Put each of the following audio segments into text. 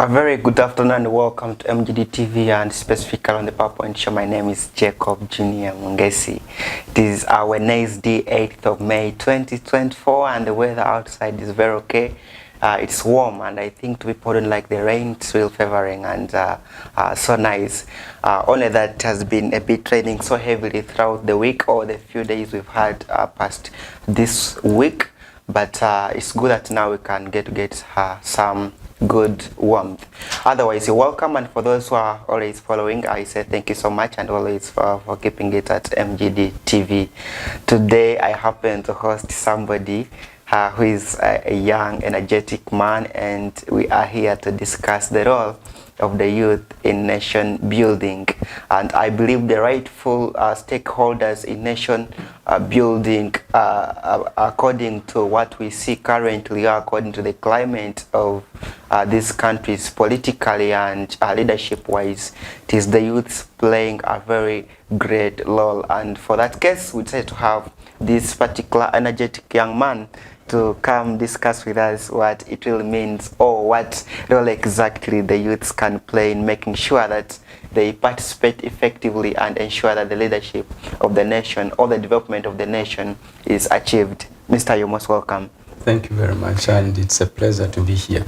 A very good afternoon and welcome to MGD TV and specifically on the PowerPoint show. My name is Jacob Junior Mungesi. It is our Wednesday, 8th of May 2024 and the weather outside is very okay. It's warm and I think to people don't like the rain. It's real favoring and so nice. Only that it has been a bit raining so heavily throughout the week or the few days we've had past this week. But it's good that now we can get some good warmth. Otherwise, you're welcome, and for those who are always following, I say thank you so much and always for keeping it at MGD TV. Today I happen to host somebody who is a young, energetic man, and we are here to discuss the role of the youth in nation building, and I believe the rightful stakeholders in nation building according to what we see currently, according to the climate of these countries politically and leadership wise. It is the youth playing a very great role, and for that case we decided to have this particular energetic young man to come discuss with us what it really means or what role exactly the youths can play in making sure that they participate effectively and ensure that the leadership of the nation or the development of the nation is achieved. Mr. You're most welcome. Thank you very much, and it's a pleasure to be here.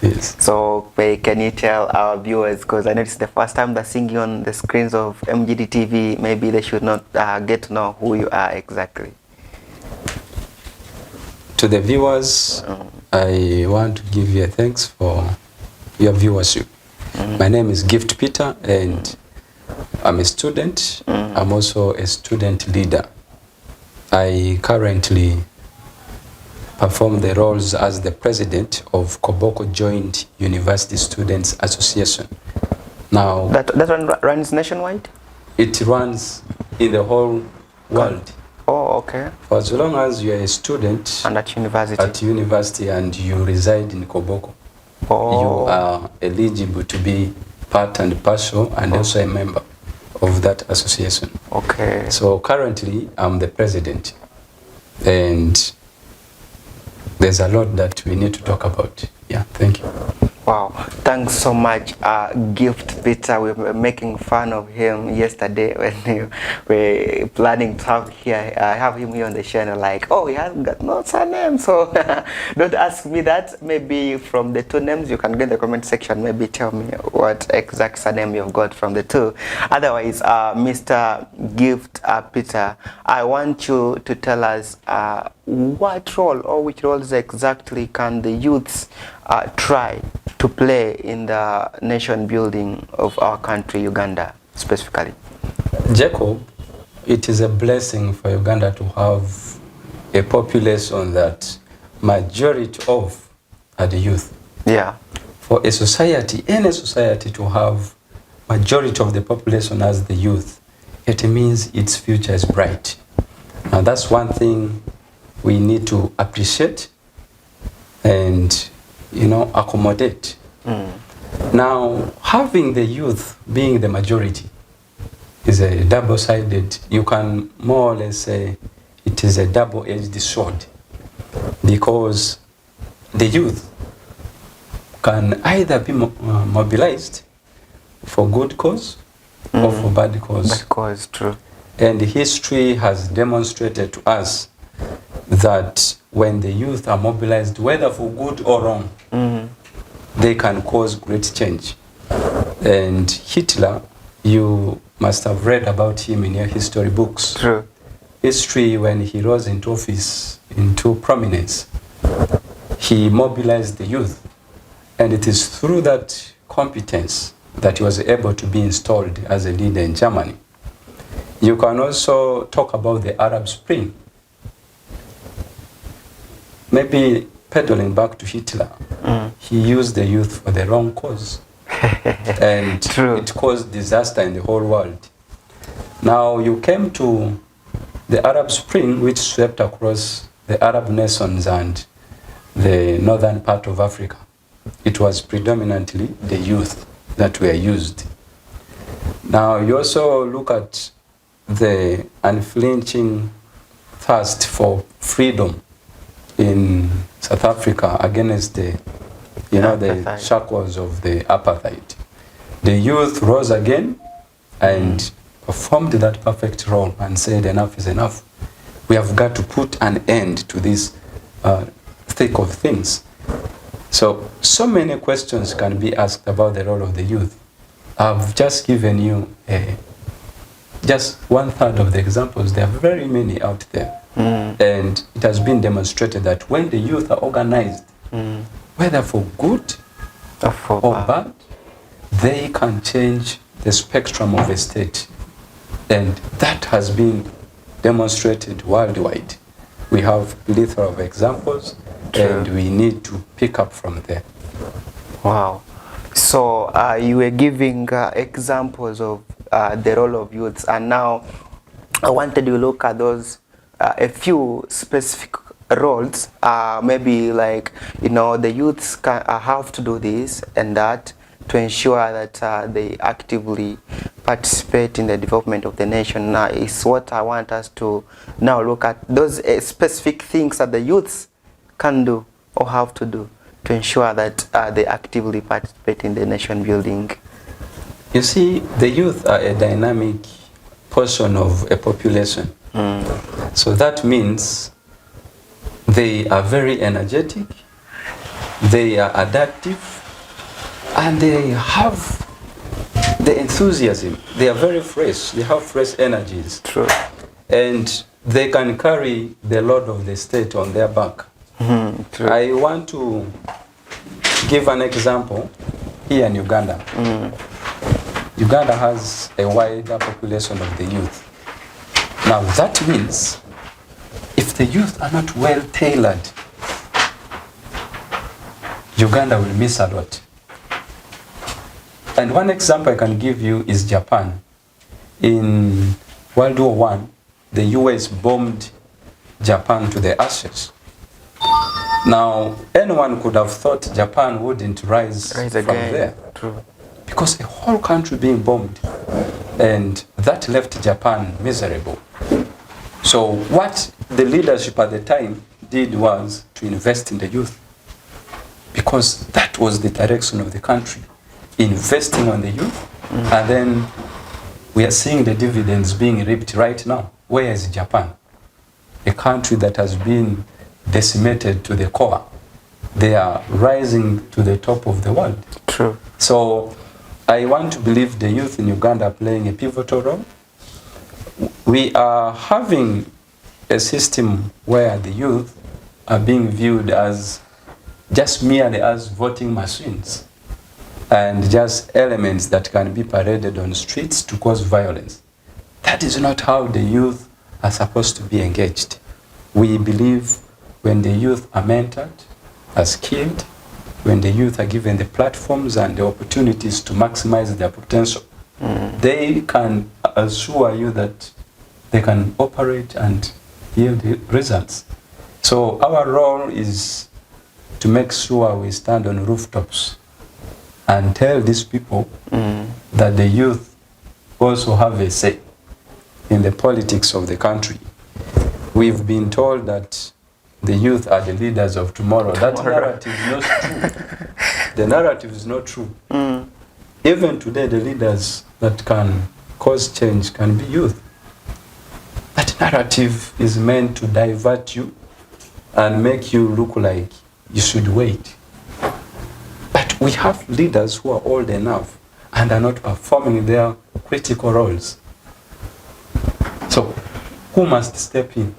Yes. So can you tell our viewers, because I know it's the first time they're seeing you on the screens of MGD TV, maybe they should not get to know who you are exactly. To the viewers, I want to give you a thanks for your viewership. My name is Gift Peter and I'm a student. I'm also a student leader. I currently perform the roles as the president of Koboko Joint University Students Association. Now, that runs nationwide? It runs in the whole world. Oh, okay. For as long as you are a student and at university and you reside in Koboko, you are eligible to be part and parcel and also a member of that association. Okay. So currently I'm the president, and there's a lot that we need to talk about. Yeah, thank you. Wow, thanks so much, Gift Peter. We were making fun of him yesterday when we were planning to have him here on the channel. Like, oh, he has got no surname, so don't ask me that. Maybe from the two names you can get in the comment section. Maybe tell me what exact surname you've got from the two. Otherwise, Mr. Gift Peter, I want you to tell us what role or which roles exactly can the youths try to play in the nation building of our country, Uganda, specifically? Jacob, it is a blessing for Uganda to have a population that majority of are the youth. Yeah. For a society, any society, to have majority of the population as the youth, it means its future is bright. Now that's one thing we need to appreciate and accommodate. Now, having the youth being the majority is a double-sided, you can more or less say it is a double-edged sword, because the youth can either be mobilized for good cause or for bad cause. Bad cause, true. And history has demonstrated to us that when the youth are mobilized, whether for good or wrong, they can cause great change. And Hitler, you must have read about him in your history books. True. History, when he rose into office, into prominence, he mobilized the youth. And it is through that competence that he was able to be installed as a leader in Germany. You can also talk about the Arab Spring. Maybe pedaling back to Hitler, he used the youth for the wrong cause. And True. It caused disaster in the whole world. Now you came to the Arab Spring, which swept across the Arab nations and the northern part of Africa. It was predominantly the youth that were used. Now you also look at the unflinching thirst for freedom in South Africa against the the shackles of the apartheid. The youth rose again and performed that perfect role and said, enough is enough. We have got to put an end to this thick of things. So many questions can be asked about the role of the youth. I've just given you just 1/3 of the examples. There are very many out there. And it has been demonstrated that when the youth are organized, whether for good or bad, they can change the spectrum of a state. And that has been demonstrated worldwide. We have a plethora of examples, and we need to pick up from there. Wow. So you were giving examples of the role of youths, and now I wanted to look at those a few specific roles, maybe like, the youths have to do this and that to ensure that they actively participate in the development of the nation. Now is what I want us to now look at, those specific things that the youths can do or have to do to ensure that they actively participate in the nation building. You see, the youth are a dynamic portion of a population. So that means they are very energetic, they are adaptive, and they have the enthusiasm. They are very fresh, they have fresh energies. True. And they can carry the load of the state on their back. True. I want to give an example here in Uganda. Uganda has a wider population of the youth. Now that means if the youth are not well tailored, Uganda will miss a lot. And one example I can give you is Japan. In World War I, the US bombed Japan to the ashes. Now, anyone could have thought Japan wouldn't rise from again. there. True. Because a whole country being bombed, and that left Japan miserable. So what the leadership at the time did was to invest in the youth, because that was the direction of the country, investing on the youth. And then we are seeing the dividends being reaped right now. Where is Japan? A country that has been decimated to the core. They are rising to the top of the world. True. So I want to believe the youth in Uganda are playing a pivotal role. We are having a system where the youth are being viewed as just merely as voting machines and just elements that can be paraded on streets to cause violence. That is not how the youth are supposed to be engaged. We believe when the youth are mentored, are skilled, when the youth are given the platforms and the opportunities to maximize their potential, they can assure you that they can operate and yield results. So our role is to make sure we stand on rooftops and tell these people that the youth also have a say in the politics of the country. We've been told that the youth are the leaders of tomorrow. That narrative is not true. The narrative is not true. Even today, the leaders that can cause change can be youth. That narrative is meant to divert you and make you look like you should wait. But we have leaders who are old enough and are not performing their critical roles. So, who must step in?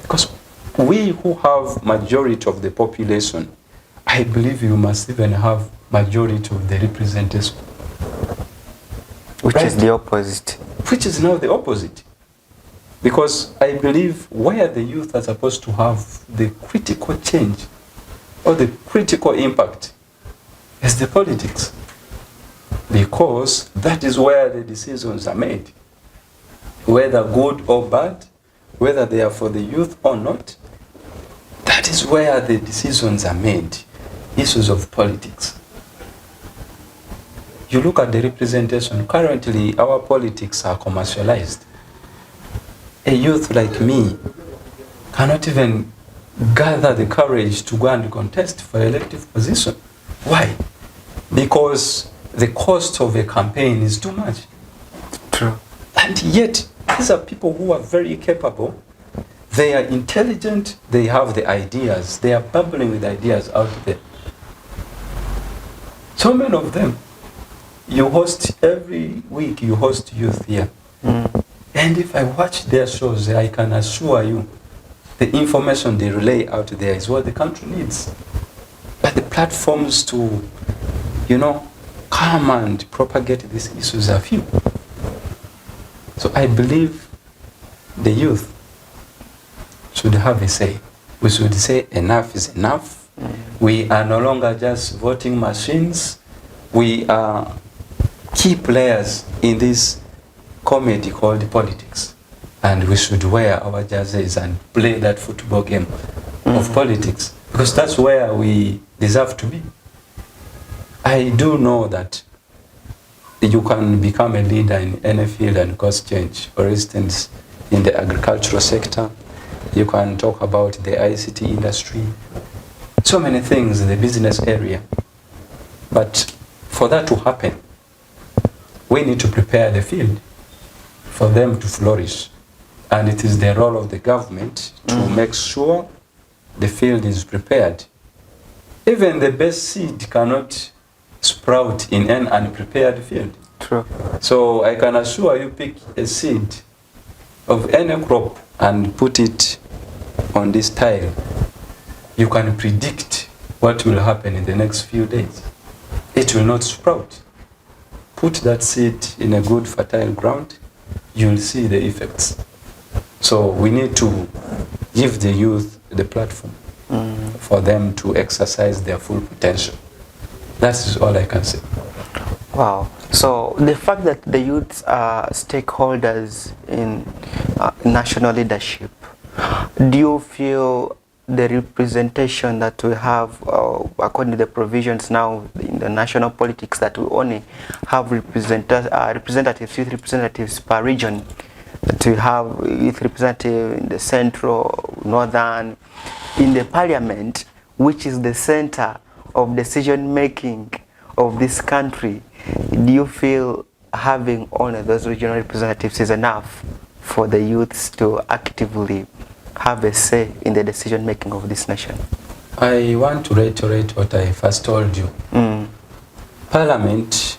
Because we who have majority of the population, I believe you must even have majority of the representation. Which is the opposite. Which is now the opposite. Because I believe where the youth are supposed to have the critical change or the critical impact is the politics. Because that is where the decisions are made. Whether good or bad, whether they are for the youth or not, that is where the decisions are made. Issues of politics. You look at the representation, currently our politics are commercialized. A youth like me cannot even gather the courage to go and contest for elective position. Why? Because the cost of a campaign is too much. True. And yet, these are people who are very capable. They are intelligent. They have the ideas. They are bubbling with ideas out there. So many of them. You host every week, you host youth here. And if I watch their shows, I can assure you the information they relay out there is what the country needs. But the platforms to, come and propagate these issues are few. So I believe the youth should have a say. We should say enough is enough. We are no longer just voting machines. We are key players in this comedy called politics. And we should wear our jerseys and play that football game of politics, because that's where we deserve to be. I do know that you can become a leader in any field and cause change. For instance, in the agricultural sector, you can talk about the ICT industry, so many things in the business area. But for that to happen, we need to prepare the field for them to flourish. And it is the role of the government to make sure the field is prepared. Even the best seed cannot sprout in an unprepared field. True. So I can assure you, pick a seed of any crop and put it on this tile. You can predict what will happen in the next few days. It will not sprout. Put that seed in a good fertile ground, you'll see the effects. So we need to give the youth the platform for them to exercise their full potential. That is all I can say. Wow. So the fact that the youths are stakeholders in national leadership, do you feel the representation that we have, according to the provisions now in the national politics, that we only have representatives, youth representatives per region, that we have youth representative in the central, northern, in the parliament, which is the center of decision making of this country, do you feel having only those regional representatives is enough for the youths to actively have a say in the decision making of this nation? I want to reiterate what I first told you. Parliament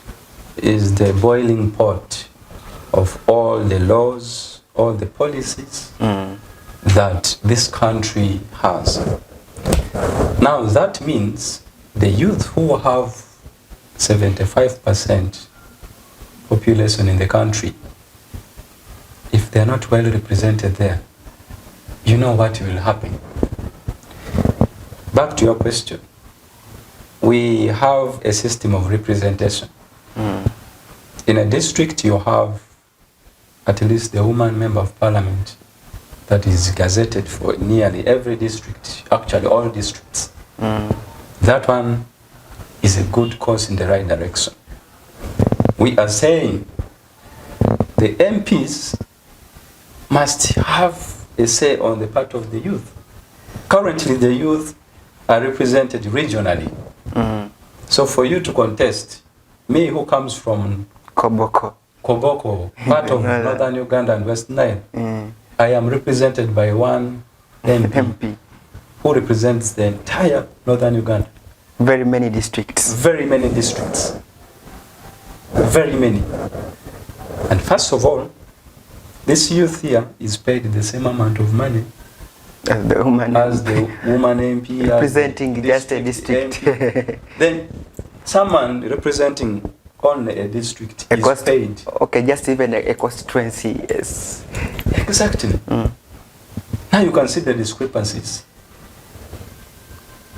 is the boiling pot of all the laws, all the policies that this country has. Now that means the youth who have 75% population in the country, if they are not well represented there, you know what will happen. Back to your question. We have a system of representation. In a district, you have at least the woman member of parliament that is gazetted for nearly every district, actually all districts. That one is a good course in the right direction. We are saying the MPs must have a say on the part of the youth. Currently, the youth are represented regionally. So for you to contest, me who comes from Koboko, part of northern Uganda and West Nile, I am represented by one MP who represents the entire northern Uganda. Very many districts. Very many districts. Very many. And first of all, this youth here is paid the same amount of money as the woman MP representing just a district. Then someone representing only a district is paid. Okay, just even a constituency, yes. Exactly. Now you can see the discrepancies.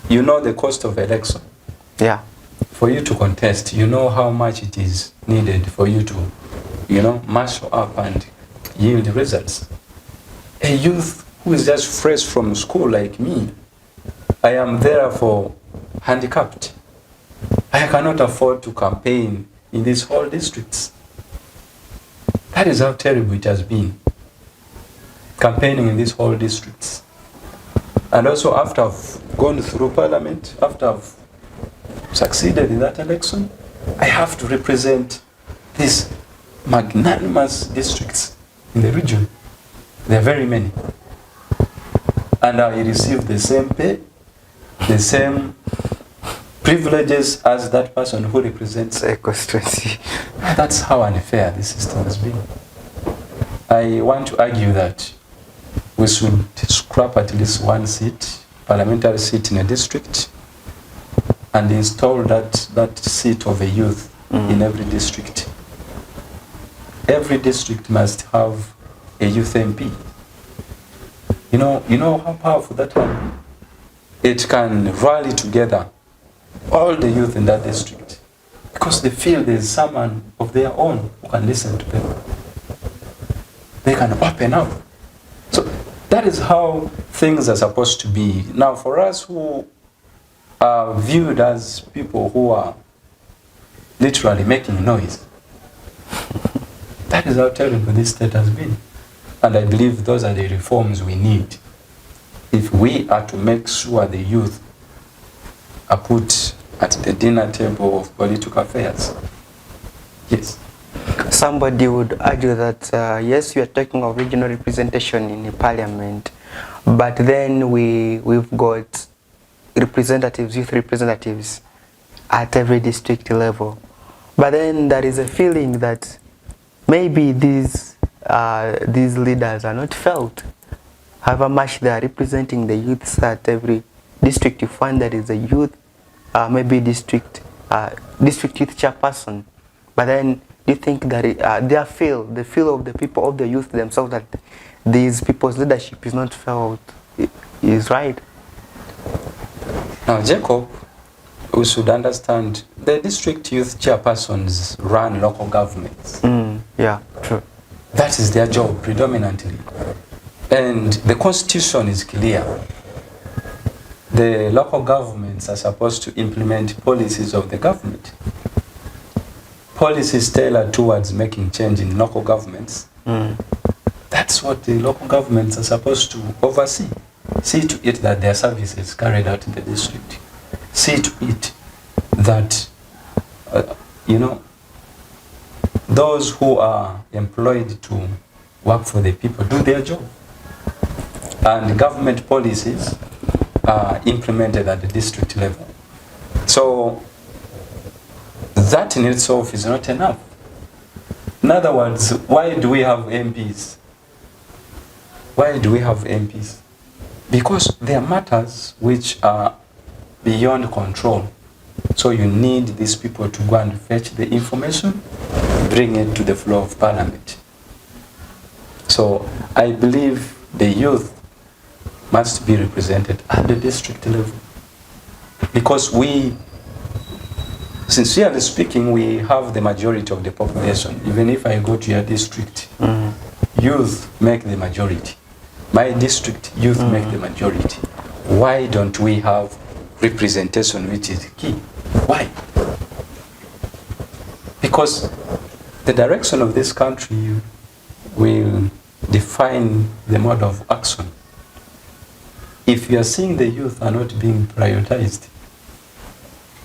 You know the cost of election. Yeah. For you to contest, you know how much it is needed for you to, marshal up and yield results. A youth who is just fresh from school like me, I am therefore handicapped. I cannot afford to campaign in these whole districts. That is how terrible it has been, campaigning in these whole districts. And also after I've gone through parliament, after I've succeeded in that election, I have to represent these magnanimous districts in the region. There are very many. And I receive the same pay, the same privileges as that person who represents a constituency. That's how unfair this system has been. I want to argue that we should scrap at least one seat, parliamentary seat in a district, and install that seat of a youth in every district. Every district must have a youth MP. You know how powerful that can be? It can rally together all the youth in that district because they feel there's someone of their own who can listen to them. They can open up. So that is how things are supposed to be. Now, for us who are viewed as people who are literally making noise, that is how terrible this state has been. And I believe those are the reforms we need if we are to make sure the youth are put at the dinner table of political affairs. Yes. Somebody would argue that, yes, we are talking of regional representation in the parliament, but then we've got representatives, youth representatives at every district level. But then there is a feeling that maybe these leaders are not felt. However much they are representing the youths at every district, you find there is a youth, maybe district youth chairperson. But then do you think that the feel of the people, of the youth themselves, that these people's leadership is not felt is right? Now, Jacob, we should understand the district youth chairpersons run local governments. Yeah, true. That is their job predominantly. And the constitution is clear. The local governments are supposed to implement policies of the government. Policies tailored towards making change in local governments. That's what the local governments are supposed to oversee. See to it that their services carried out in the district. See to it that, those who are employed to work for the people do their job. And government policies are implemented at the district level. So that in itself is not enough. In other words, why do we have MPs? Why do we have MPs? Because there are matters which are beyond control. So you need these people to go and fetch the information, bring it to the floor of parliament. So I believe the youth must be represented at the district level. Because we, sincerely speaking, we have the majority of the population. Even if I go to your district, youth make the majority. My district, youth make the majority. Why don't we have representation, which is key? Why? Because the direction of this country will define the mode of action. If you are seeing the youth are not being prioritized,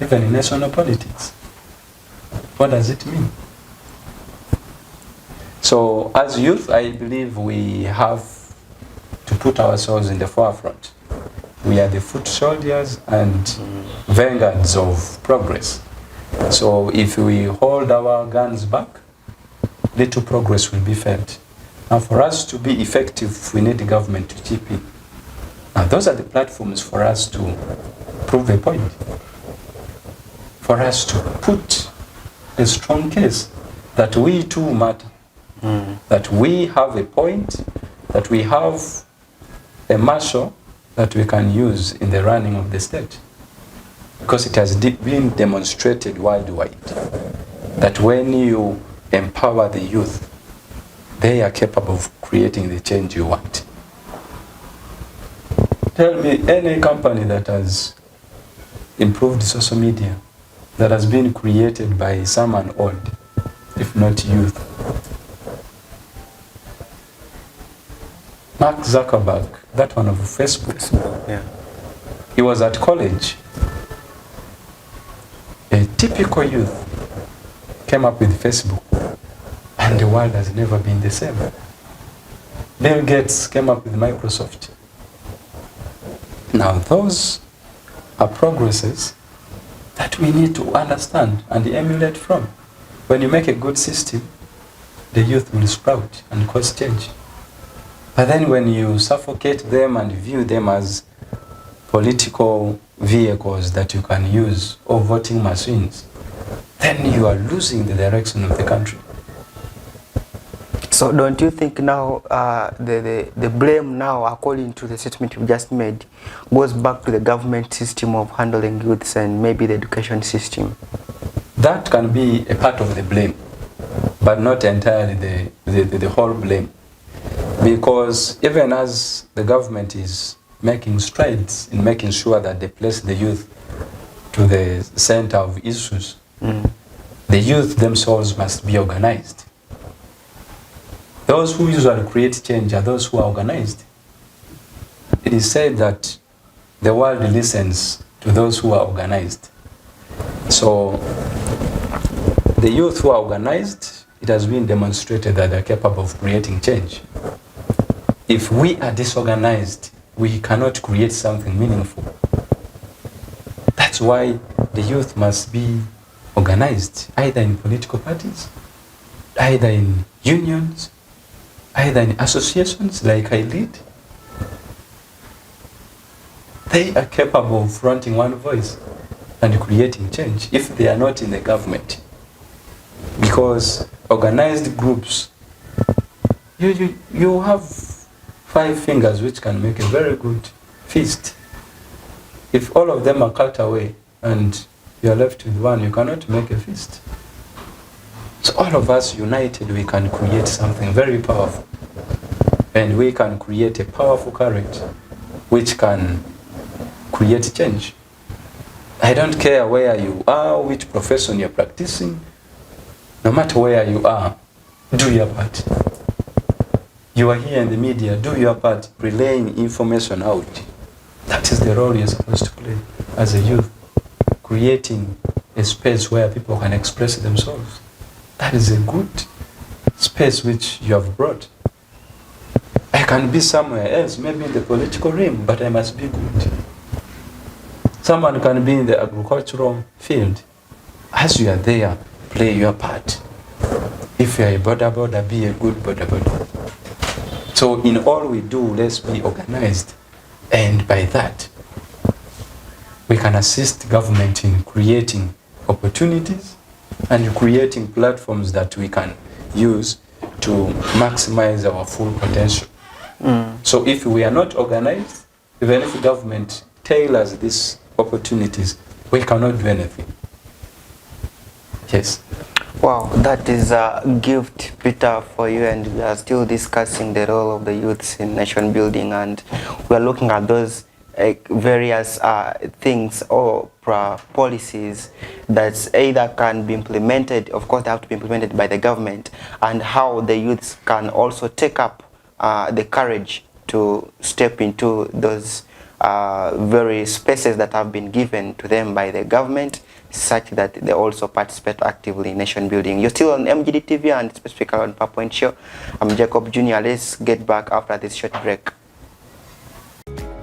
even in national politics, what does it mean? So as youth, I believe we have to put ourselves in the forefront. We are the foot soldiers and vanguards of progress. So if we hold our guns back, little progress will be felt. And for us to be effective, we need the government to chip in. Now those are the platforms for us to prove a point. For us to put a strong case that we too matter. That we have a point, that we have a muscle that we can use in the running of the state. Because it has been demonstrated worldwide that when you empower the youth, they are capable of creating the change you want. Tell me any company that has improved social media that has been created by someone old, if not youth. Mark Zuckerberg, that one of Facebook. Yeah. He was at college. A typical youth came up with Facebook, and the world has never been the same. Bill Gates came up with Microsoft. Now those are progresses that we need to understand and emulate from. When you make a good system, the youth will sprout and cause change. But then when you suffocate them and view them as political vehicles that you can use or voting machines, then you are losing the direction of the country. So don't you think now the blame now, according to the statement you just made, goes back to the government system of handling youths and maybe the education system? That can be a part of the blame, but not entirely the whole blame. Because even as the government is making strides in making sure that they place the youth to the center of issues, the youth themselves must be organized. Those who usually create change are those who are organized. It is said that the world listens to those who are organized. So the youth who are organized, it has been demonstrated that they are capable of creating change. If we are disorganized, we cannot create something meaningful. That's why the youth must be organized, either in political parties, either in unions, either in associations like I lead. They are capable of fronting one voice and creating change if they are not in the government. Because organized groups, you have 5 fingers which can make a very good fist. If all of them are cut away and you are left with one, you cannot make a fist. So all of us united, we can create something very powerful. And we can create a powerful courage which can create change. I don't care where you are, which profession you're practicing. No matter where you are, do your part. You are here in the media, do your part, relaying information out. That is the role you're supposed to play as a youth, creating a space where people can express themselves. That is a good space which you have brought. I can be somewhere else, maybe in the political realm, but I must be good. Someone can be in the agricultural field. As you are there, play your part. If you are a boda, be a good boda. So in all we do, let's be organized. And by that, we can assist government in creating opportunities and creating platforms that we can use to maximize our full potential. So if we are not organized, even if the government tailors these opportunities, we cannot do anything. Yes. Wow, that is a gift, Peter, for you, and we are still discussing the role of the youths in nation building, and we are looking at those various things or policies that either can be implemented, of course they have to be implemented by the government, and how the youths can also take up the courage to step into those very spaces that have been given to them by the government, such that they also participate actively in nation building. You're still on MGD TV and specifically on PowerPoint Show. I'm Jacob Jr. Let's get back after this short break.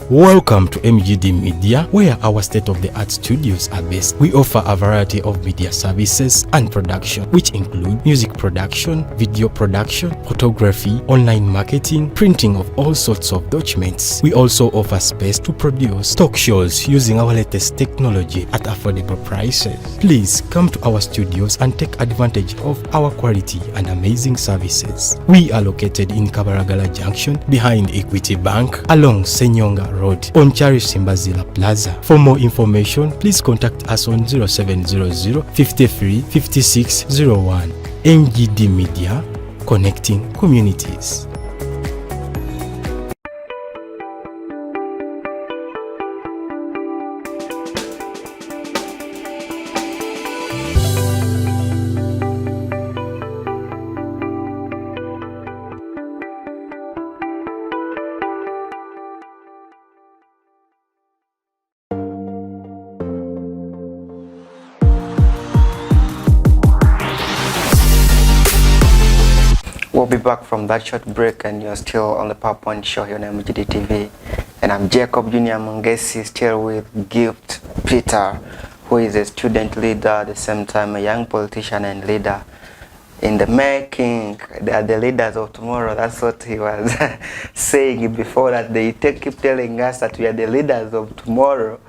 Welcome to MGD Media, where our state-of-the-art studios are based. We offer a variety of media services and production, which include music production, video production, photography, online marketing, printing of all sorts of documents. We also offer space to produce talk shows using our latest technology at affordable prices. Please come to our studios and take advantage of our quality and amazing services. We are located in Kabaragala Junction, behind Equity Bank, along Senyonga Road, on Charisimbazila Plaza. For more information, please contact us on 0700 53 5601. MGD Media, connecting communities. We'll be back from that short break, and you're still on the PowerPoint show here on MGD TV. And I'm Jacob Junior Mungesi, still with Gift Peter, who is a student leader, at the same time a young politician and leader in the making. They are the leaders of tomorrow. That's what he was saying before, that they keep telling us that we are the leaders of tomorrow.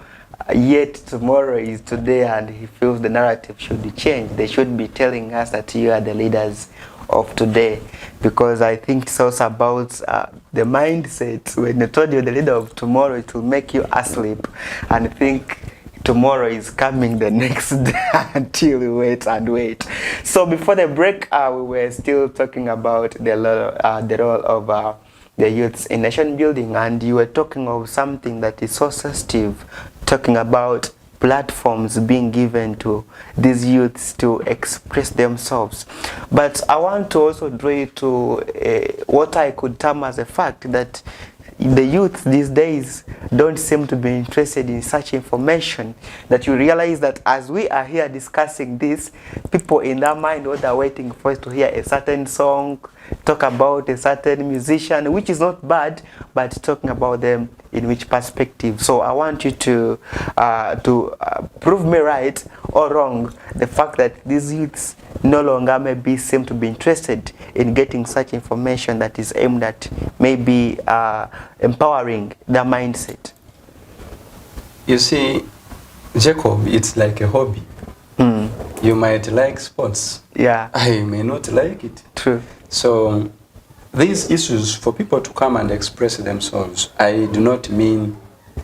Yet tomorrow is today, and he feels the narrative should change. They should be telling us that you are the leaders of today, because I think it's also about the mindset. When they told you the leader of tomorrow, it will make you asleep and think tomorrow is coming the next day until you wait and wait. So before the break, we were still talking about the role of the youths in nation building, and you were talking of something that is so sensitive, talking about platforms being given to these youths to express themselves. But I want to also draw you to what I could term as a fact, that the youth these days don't seem to be interested in such information, that you realize that as we are here discussing this, people in their mind, what they're waiting for is to hear a certain song, talk about a certain musician, which is not bad, but talking about them in which perspective. So I want you to prove me right or wrong, the fact that these youths no longer maybe seem to be interested in getting such information that is aimed at maybe empowering their mindset. You see, Jacob, it's like a hobby. You might like sports. Yeah. I may not like it. True. So these issues, for people to come and express themselves, I do not mean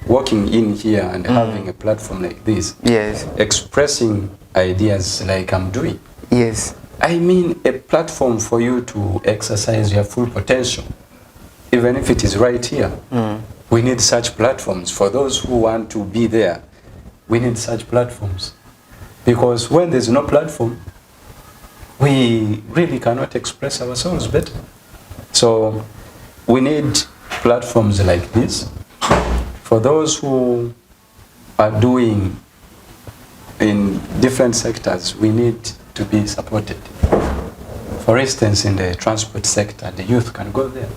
walking in here and having a platform like this. Yes. Expressing ideas like I'm doing. Yes. I mean a platform for you to exercise your full potential. Even if it is right here. We need such platforms. For those who want to be there, we need such platforms. Because when there's no platform, we really cannot express ourselves better. So we need platforms like this. For those who are doing in different sectors, we need to be supported. For instance, in the transport sector, the youth can go there.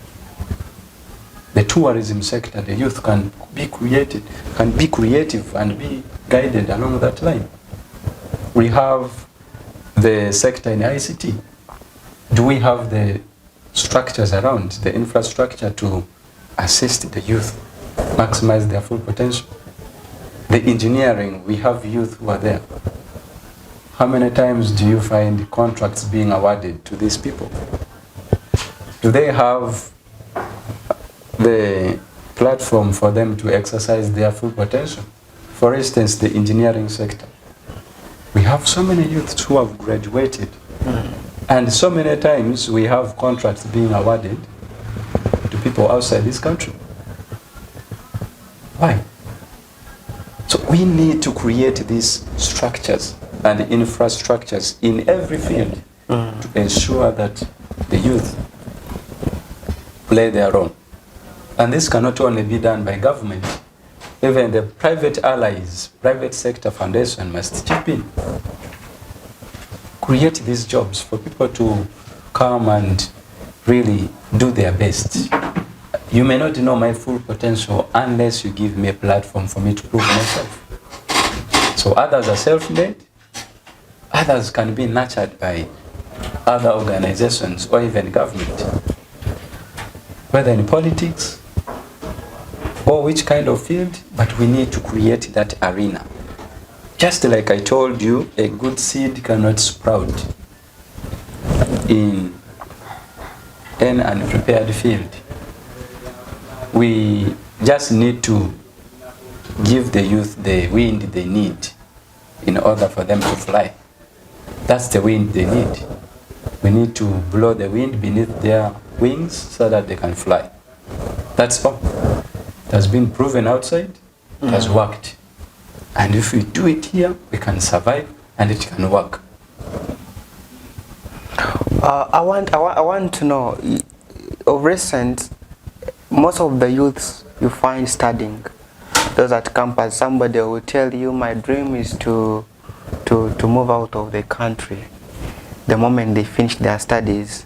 The tourism sector, the youth can be creative and be guided along that line. We have the sector in ICT. Do we have the structures around, the infrastructure to assist the youth, maximize their full potential? The engineering, we have youth who are there. How many times do you find contracts being awarded to these people? Do they have the platform for them to exercise their full potential? For instance, the engineering sector. We have so many youths who have graduated, and so many times we have contracts being awarded to people outside this country. Why? So we need to create these structures and infrastructures in every field to ensure that the youth play their role. And this cannot only be done by government. Even the private allies, private sector foundation must chip in. Create these jobs for people to come and really do their best. You may not know my full potential unless you give me a platform for me to prove myself. So others are self-made. Others can be nurtured by other organizations or even government. Whether in politics, or which kind of field, but we need to create that arena. Just like I told you, a good seed cannot sprout in an unprepared field. We just need to give the youth the wind they need in order for them to fly. That's the wind they need. We need to blow the wind beneath their wings so that they can fly. That's all. It has been proven outside, it has worked. And if we do it here, we can survive and it can work. I want to know, of recent, most of the youths you find studying, those at campus, somebody will tell you, my dream is to move out of the country the moment they finish their studies.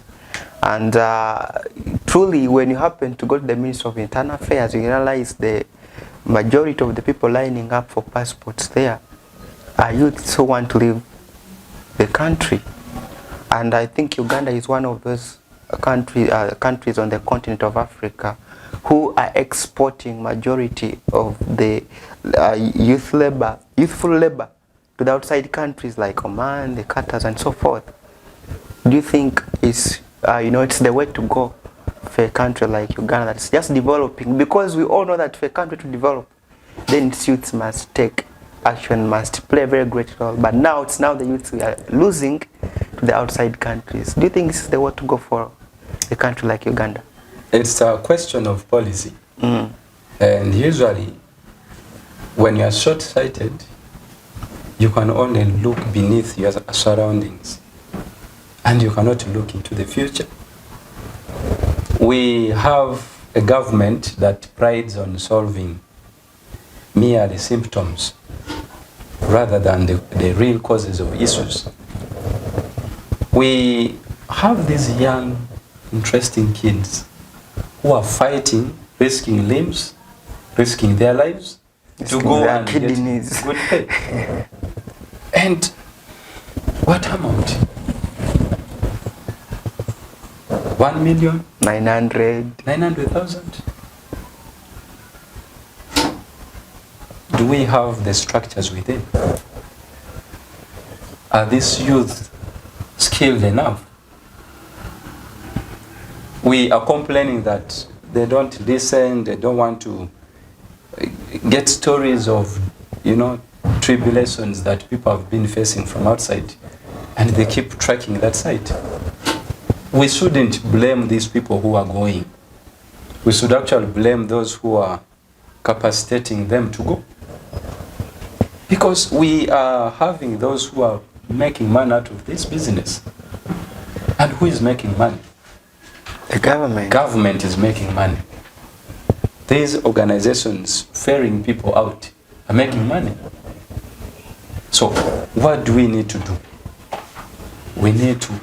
And truly, when you happen to go to the Ministry of Internal Affairs, you realize the majority of the people lining up for passports there are youths who want to leave the country. And I think Uganda is one of those countries on the continent of Africa who are exporting majority of the youthful labor to the outside countries like Oman, the Qatars, and so forth. Do you think it's it's the way to go for a country like Uganda that's just developing? Because we all know that for a country to develop, then its youths must take action, must play a very great role. But now it's the youths we are losing to the outside countries. Do you think this is the way to go for a country like Uganda? It's a question of policy. And usually, when you are short-sighted, you can only look beneath your surroundings. And you cannot look into the future. We have a government that prides on solving merely symptoms rather than the real causes of issues. We have these young, interesting kids who are fighting, risking limbs, risking their lives to go and kidneys. Get good pay. And what amount? 1,900,000. Do we have the structures within? Are these youth skilled enough? We are complaining that they don't listen, they don't want to get stories of, tribulations that people have been facing from outside, and they keep tracking that side. We shouldn't blame these people who are going. We should actually blame those who are capacitating them to go. Because we are having those who are making money out of this business. And who is making money? The government. Government is making money. These organizations ferrying people out are making money. So what do we need to do? We need to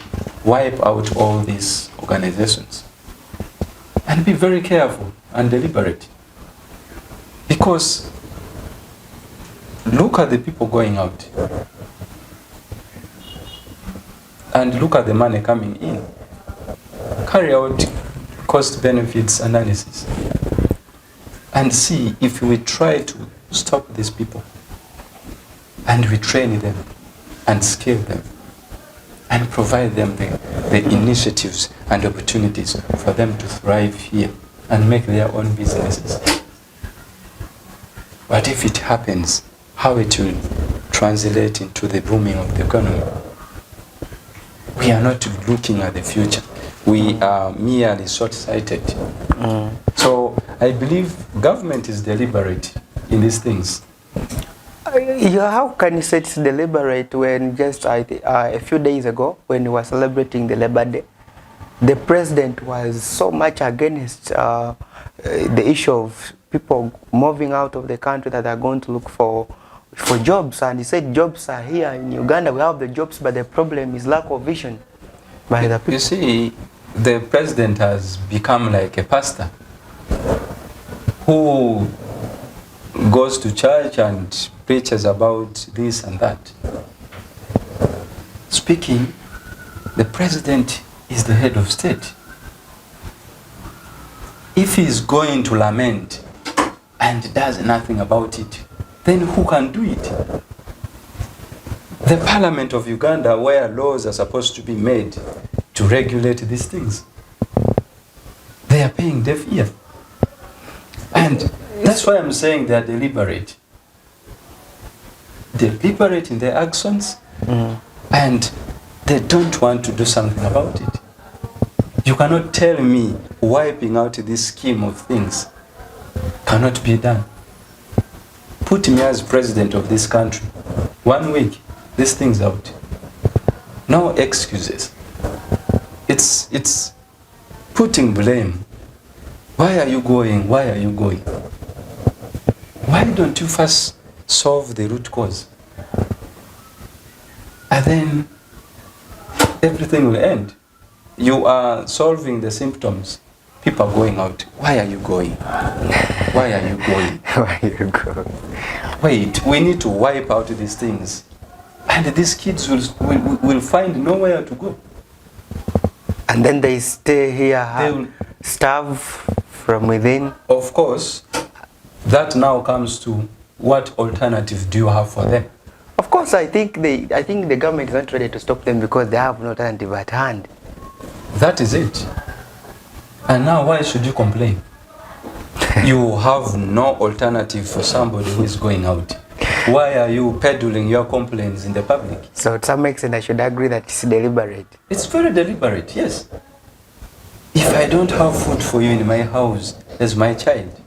wipe out all these organizations and be very careful and deliberate. Because look at the people going out and look at the money coming in. Carry out cost benefits analysis and see if we try to stop these people and we train them and scale them and provide them the initiatives and opportunities for them to thrive here and make their own businesses. But if it happens, how it will translate into the booming of the economy? We are not looking at the future. We are merely short-sighted. So I believe government is deliberate in these things. How can you say it's deliberate when just a few days ago, when we were celebrating the Labor Day, the president was so much against the issue of people moving out of the country that are going to look for jobs, and he said jobs are here in Uganda. We have the jobs, but the problem is lack of vision by the people. You see, the president has become like a pastor who goes to church and preaches about this and that. Speaking, the president is the head of state. If he is going to lament and does nothing about it, then who can do it? The Parliament of Uganda, where laws are supposed to be made to regulate these things, they are paying deaf ear. And that's why I'm saying they are deliberate. Deliberate in their actions, and they don't want to do something about it. You cannot tell me wiping out this scheme of things cannot be done. Put me as president of this country. 1 week, this thing's out. No excuses. It's putting blame. Why are you going? Why are you going? Why don't you first solve the root cause? And then everything will end. you are solving the symptoms. People are going out. Why are you going? Why are you going? Why you go? Wait, we need to wipe out these things. And these kids will find nowhere to go. And then they stay here, They will- starve from within. Of course, that now comes to what alternative do you have for them? Of course, I think the government is not ready to stop them because they have no alternative at hand. That is it. And now why should you complain? You have no alternative for somebody who is going out. Why are you peddling your complaints in the public? So to some extent, I should agree that it's deliberate. It's very deliberate, yes. If I don't have food for you in my house as my child,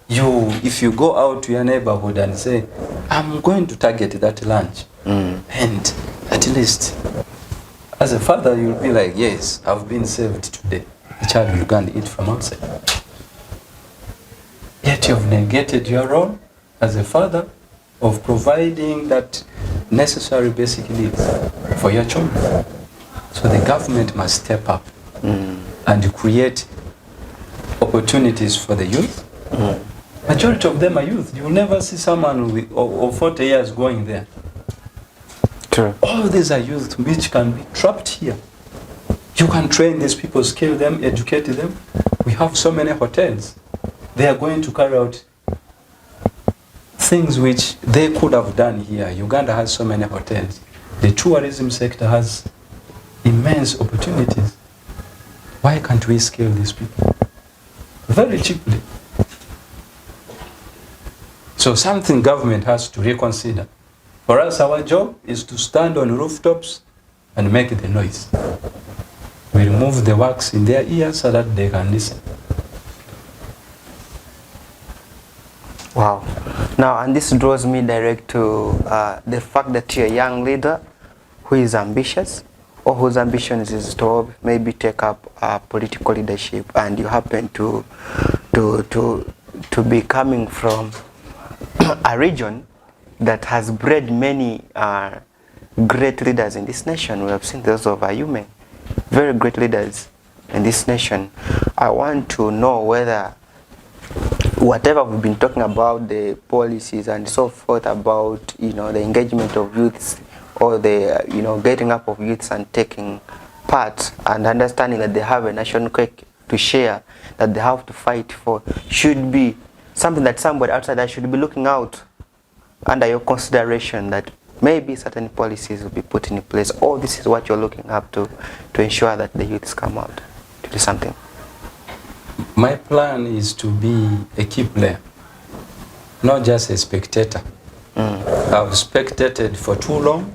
if you go out to your neighborhood and say, I'm going to target that lunch, and at least as a father you'll be like, yes, I've been saved today. The child will go and eat from outside. Yet you've negated your role as a father of providing that necessary basic needs for your children. So the government must step up and create opportunities for the youth. Majority of them are youth. You will never see someone of 40 years going there. True. All these are youth which can be trapped here. You can train these people, scale them, educate them. We have so many hotels. They are going to carry out things which they could have done here. Uganda has so many hotels. The tourism sector has immense opportunities. Why can't we scale these people? Very cheaply. So something government has to reconsider. For us, our job is to stand on rooftops and make the noise. We remove the wax in their ears so that they can listen. Wow. Now, and this draws me direct to the fact that you're a young leader who is ambitious, or whose ambition is to maybe take up political leadership, and you happen to be coming from a region that has bred many great leaders in this nation. We have seen those of Ayume, very great leaders in this nation. I want to know whether whatever we've been talking about, the policies and so forth about, the engagement of youths, or the, getting up of youths and taking part and understanding that they have a national cake to share, that they have to fight for, should be something that somebody outside that should be looking out under your consideration, that maybe certain policies will be put in place, or this is what you're looking up to ensure that the youths come out to do something. My plan is to be a key player, not just a spectator. I've spectated for too long,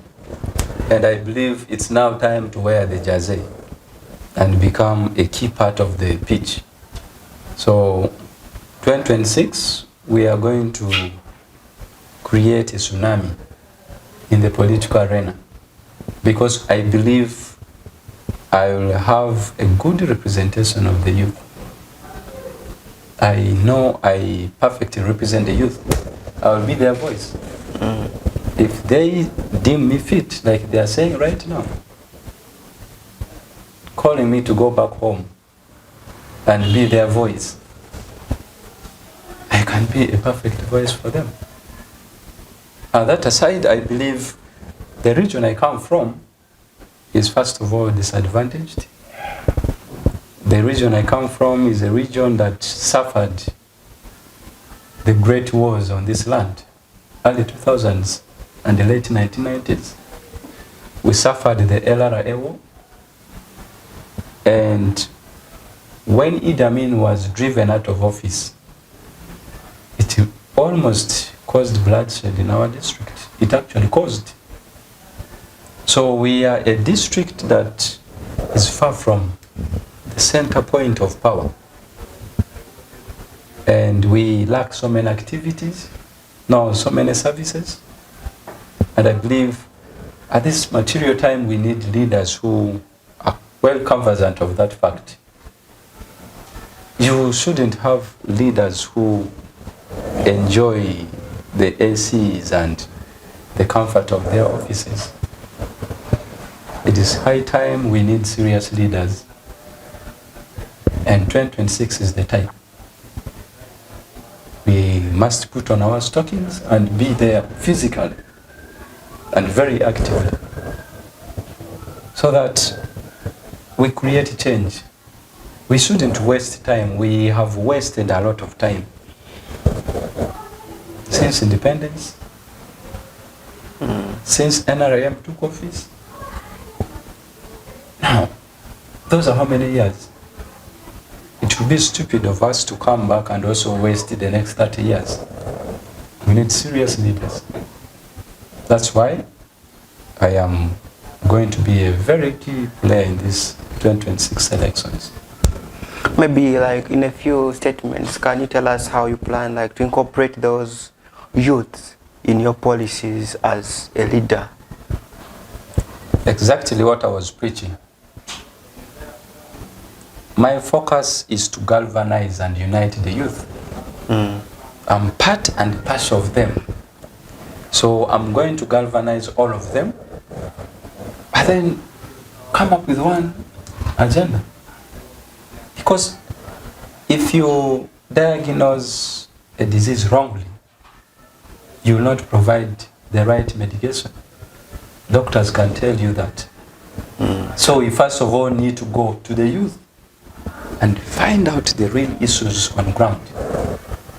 and I believe it's now time to wear the jersey and become a key part of the pitch. So 2026, we are going to create a tsunami in the political arena, because I believe I will have a good representation of the youth. I know I perfectly represent the youth. I will be their voice. If they deem me fit, like they are saying right now, calling me to go back home and be their voice, I can be a perfect voice for them. That aside, I believe the region I come from is first of all disadvantaged. The region I come from is a region that suffered the great wars on this land, early 2000s and the late 1990s. We suffered the LRA war, and when Idi Amin was driven out of office, it almost caused bloodshed in our district. It actually caused. So we are a district that is far from the center point of power. And we lack so many activities, now so many services. And I believe at this material time we need leaders who are well cognizant of that fact. You shouldn't have leaders who enjoy the ACs and the comfort of their offices. It is high time we need serious leaders And 2026 is the time. We must put on our stockings and be there physically and very actively so that we create change. We shouldn't waste time. We have wasted a lot of time since independence, since NRM took office. Now, those are how many years? It would be stupid of us to come back and also waste the next 30 years. We need serious leaders. That's why I am going to be a very key player in these 2026 elections. Maybe like in a few statements, can you tell us how you plan like to incorporate those youths in your policies as a leader? Exactly what I was preaching. My focus is to galvanize and unite the youth. I'm part and parcel of them. So I'm going to galvanize all of them, but then come up with one agenda. Because if you diagnose a disease wrongly, you will not provide the right medication. Doctors can tell you that. So we first of all need to go to the youth and find out the real issues on ground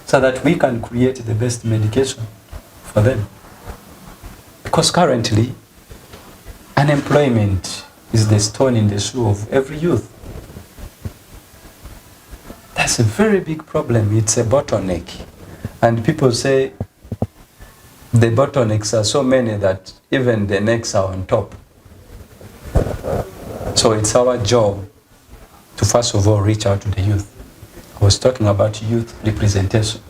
so that we can create the best medication for them. Because currently, unemployment is the stone in the shoe of every youth. That's a very big problem. It's a bottleneck. And people say the bottlenecks are so many that even the necks are on top. So it's our job to first of all reach out to the youth. I was talking about youth representation.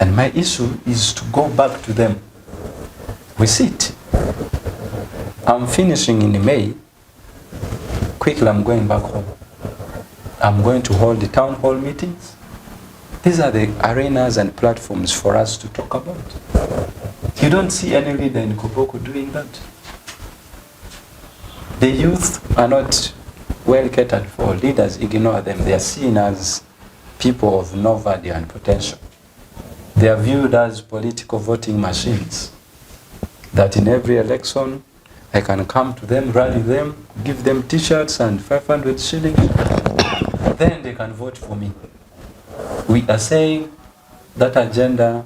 And my issue is to go back to them. We sit. I'm finishing in May. Quickly I'm going back home. I'm going to hold the town hall meetings. These are the arenas and platforms for us to talk about. You don't see any leader in Koboko doing that. The youth are not well catered for. Leaders ignore them. They are seen as people of no value and potential. They are viewed as political voting machines. That in every election, I can come to them, rally them, give them t-shirts and 500 shillings. Then they can vote for me. We are saying that agenda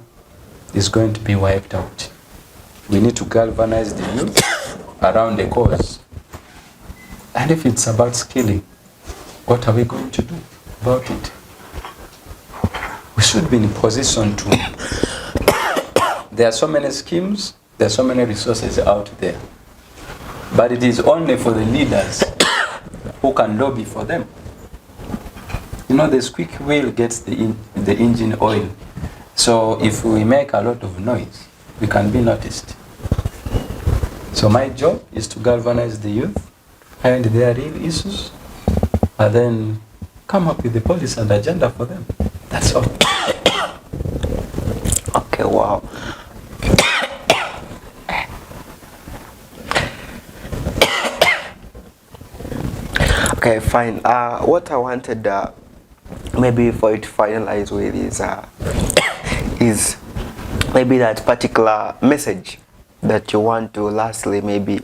is going to be wiped out. We need to galvanize the youth around the cause. And if it's about skilling, what are we going to do about it? We should be in a position to... There are so many schemes, there are so many resources out there. But it is only for the leaders who can lobby for them. You know, the squeak wheel gets the engine oil. So if we make a lot of noise, we can be noticed. So my job is to galvanize the youth, find their real issues, and then come up with the policy and agenda for them. That's all. Okay, wow. Okay, fine. What I wanted maybe for you to finalize with is maybe that particular message that you want to lastly maybe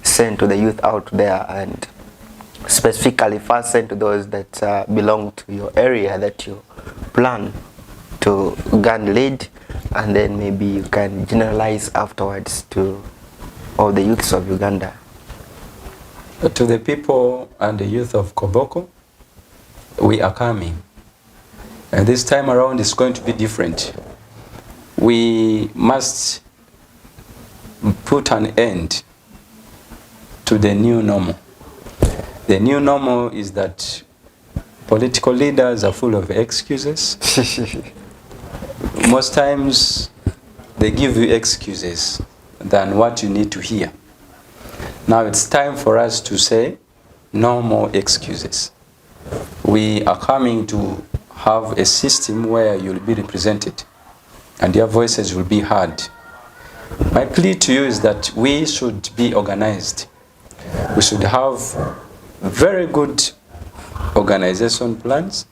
send to the youth out there, and specifically first send to those that belong to your area that you plan to gain lead, and then maybe you can generalize afterwards to all the youths of Uganda. To the people and the youth of Koboko, we are coming. And this time around it's going to be different. We must put an end to the new normal. The new normal is that political leaders are full of excuses. Most times they give you excuses than what you need to hear. Now it's time for us to say no more excuses. We are coming to have a system where you'll be represented and your voices will be heard. My plea to you is that we should be organized. We should have very good organization plans,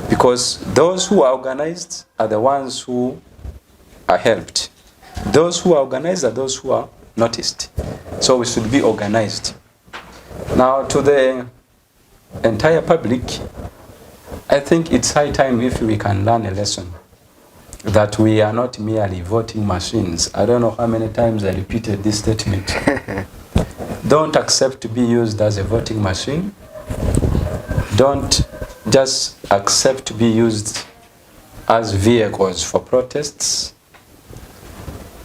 because those who are organized are the ones who are helped. Those who are organized are those who are noticed. So we should be organized. Now, to the entire public, I think it's high time if we can learn a lesson that we are not merely voting machines. I don't know how many times I repeated this statement. Don't accept to be used as a voting machine. Don't just accept to be used as vehicles for protests.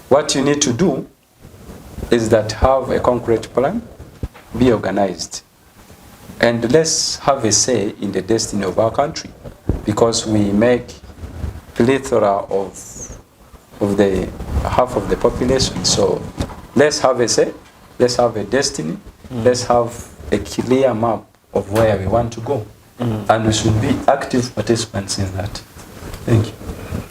What you need to do is that have a concrete plan, be organized, and let's have a say in the destiny of our country, because we make plethora of the half of the population. So let's have a say, let's have a destiny, let's have a clear map of where we want to go, and we should be active participants in that. Thank you.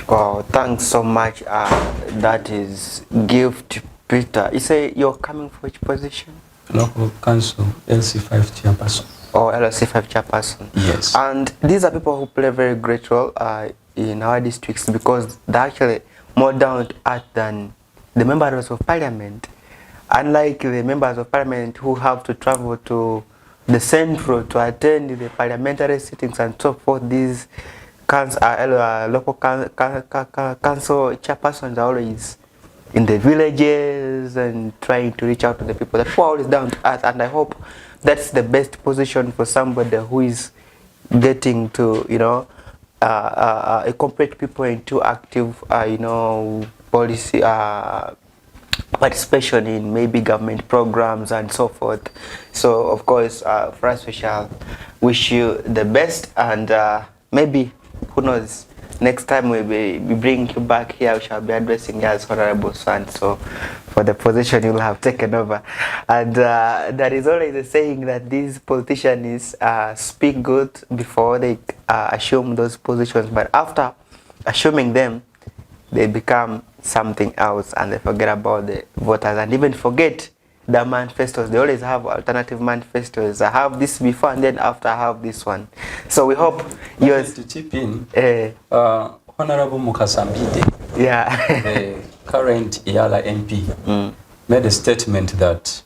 Wow, thanks so much. That is Gift Peter. You say you're coming for which position? Local Council, LC5 chairperson. Or LC5 chairperson. Yes. And these are people who play a very great role in our districts, because they're actually more down to earth than the members of parliament. Unlike the members of parliament who have to travel to the central to attend the parliamentary sittings and so forth, these local council chairpersons are always in the villages and trying to reach out to the people. The people are always down to earth, and I hope that's the best position for somebody who is getting to, incorporate people into active, policy participation in maybe government programs and so forth. So of course, for us, we shall wish you the best, and maybe, who knows, next time we bring you back here, we shall be addressing you as Honorable Swan. So for the position you will have taken over. And there is always a saying that these politicians speak good before they assume those positions, but after assuming them, they become something else and they forget about the voters and even forget the manifestos. They always have alternative manifestos. I have this before and then after I have this one. So we hope yours to chip in. Honorable Mukasambide, the current Iyala MP, made a statement that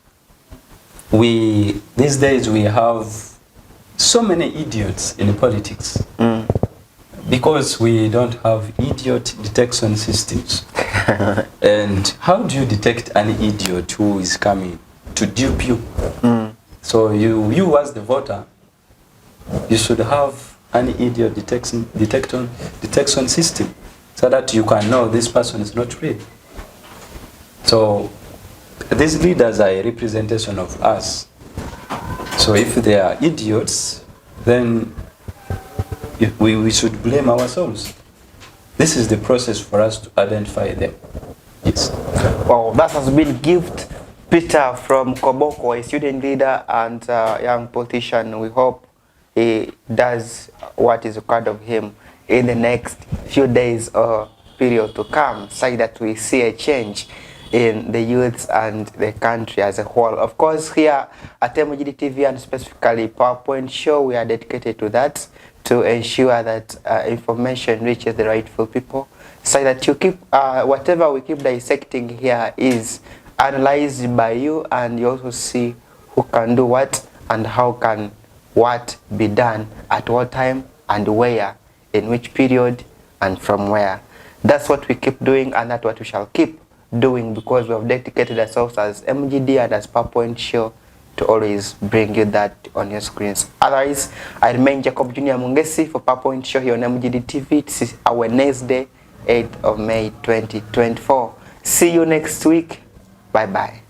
these days we have so many idiots in politics because we don't have idiot detection systems. And how do you detect an idiot who is coming to dupe you? So you as the voter, you should have an idiot detection system so that you can know this person is not real. So these leaders are a representation of us. So if they are idiots, then we should blame ourselves. This is the process for us to identify them. Yes. Well, that has been Gift Peter from Koboko, a student leader and young politician. We hope he does what is required of him in the next few days or period to come, so that we see a change in the youth and the country as a whole. Of course, here at MGD TV and specifically PowerPoint Show, we are dedicated to that, to ensure that information reaches the rightful people, so that you keep whatever we keep dissecting here is analyzed by you, and you also see who can do what and how can what be done at what time and where, in which period and from where. That's what we keep doing, and that's what we shall keep doing, because we have dedicated ourselves as MGD and as PowerPoint Show to always bring you that on your screens. Otherwise, I remain Jacob Junior Mungesi for PowerPoint Show here on MGD TV. This is our Wednesday, 8th of May 2024. See you next week. Bye-bye.